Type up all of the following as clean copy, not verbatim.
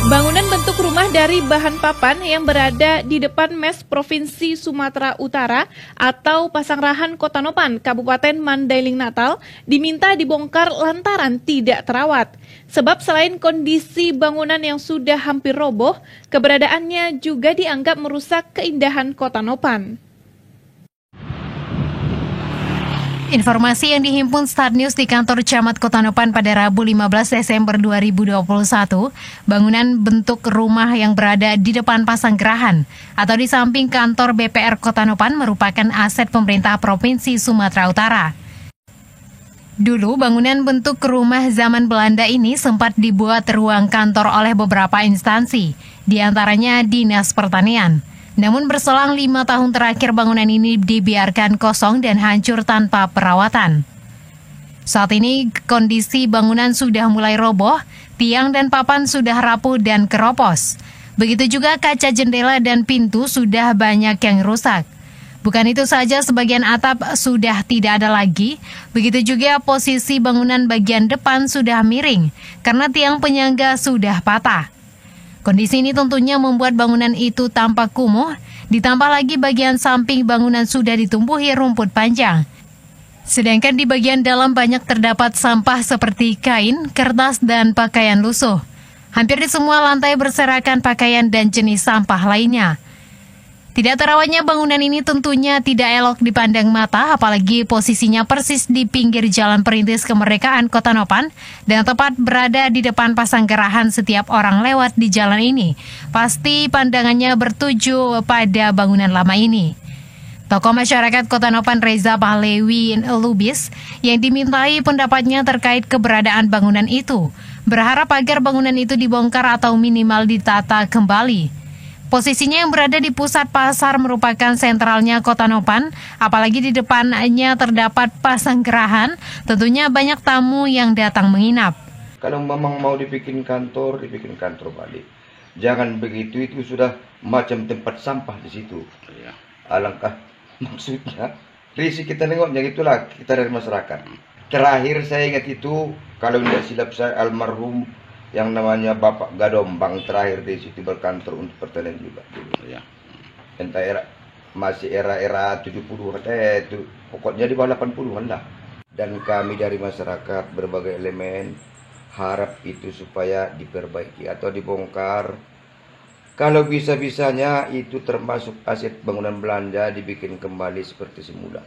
Bangunan bentuk rumah dari bahan papan yang berada di depan MES Provinsi Sumatera Utara atau Pasangrahan Kota Nopan, Kabupaten Mandailing Natal, diminta dibongkar lantaran tidak terawat. Sebab selain kondisi bangunan yang sudah hampir roboh, keberadaannya juga dianggap merusak keindahan Kota Nopan. Informasi yang dihimpun Start News di kantor Camat Kota Nopan pada Rabu 15 Desember 2021, bangunan bentuk rumah yang berada di depan Pasanggerahan atau di samping kantor BPR Kota Nopan merupakan aset pemerintah Provinsi Sumatera Utara. Dulu bangunan bentuk rumah zaman Belanda ini sempat dibuat ruang kantor oleh beberapa instansi, di antaranya Dinas Pertanian. Namun berselang 5 tahun terakhir bangunan ini dibiarkan kosong dan hancur tanpa perawatan. Saat ini kondisi bangunan sudah mulai roboh, tiang dan papan sudah rapuh dan keropos. Begitu juga kaca jendela dan pintu sudah banyak yang rusak. Bukan itu saja, sebagian atap sudah tidak ada lagi. Begitu juga posisi bangunan bagian depan sudah miring karena tiang penyangga sudah patah. Kondisi ini tentunya membuat bangunan itu tampak kumuh, ditambah lagi bagian samping bangunan sudah ditumbuhi rumput panjang. Sedangkan di bagian dalam banyak terdapat sampah seperti kain, kertas, dan pakaian lusuh. Hampir di semua lantai berserakan pakaian dan jenis sampah lainnya. Tidak terawatnya bangunan ini tentunya tidak elok dipandang mata, apalagi posisinya persis di pinggir Jalan Perintis Kemerdekaan Kota Nopan dan tepat berada di depan Pasanggerahan. Setiap orang lewat di jalan ini pasti pandangannya bertuju pada bangunan lama ini. Tokoh masyarakat Kota Nopan Reza Pahlawi Lubis yang dimintai pendapatnya terkait keberadaan bangunan itu, berharap agar bangunan itu dibongkar atau minimal ditata kembali. Posisinya yang berada di pusat pasar merupakan sentralnya Kota Nopan, apalagi di depannya terdapat Pasanggerahan, tentunya banyak tamu yang datang menginap. Kalau memang mau dibikin kantor balik. Jangan begitu, itu sudah macam tempat sampah di situ. Alangkah maksudnya, risih kita nengoknya itulah kita dari masyarakat. Terakhir saya ingat itu, kalau tidak silap saya, almarhum yang namanya Bapak Gadombang terakhir di situ berkantor untuk pertanian juga. Entah masih era 70-an, itu pokoknya di bawah 80-an lah. Dan kami dari masyarakat berbagai elemen harap itu supaya diperbaiki atau dibongkar. Kalau bisa-bisanya itu termasuk aset bangunan Belanda dibikin kembali seperti semula.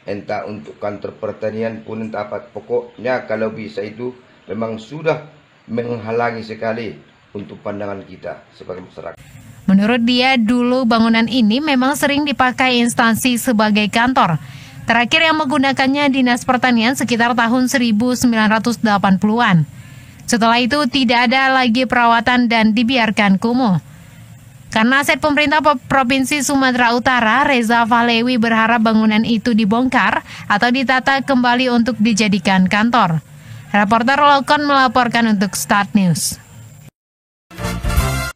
Entah untuk kantor pertanian pun entah apa. Pokoknya kalau bisa itu memang sudah menghalangi sekali untuk pandangan kita sebagai masyarakat. Menurut dia, dulu bangunan ini memang sering dipakai instansi sebagai kantor. Terakhir yang menggunakannya Dinas Pertanian sekitar tahun 1980-an. Setelah itu tidak ada lagi perawatan dan dibiarkan kumuh. Karena aset pemerintah Provinsi Sumatera Utara, Reza Pahlawi berharap bangunan itu dibongkar atau ditata kembali untuk dijadikan kantor. Reporter Lokon melaporkan untuk Start News.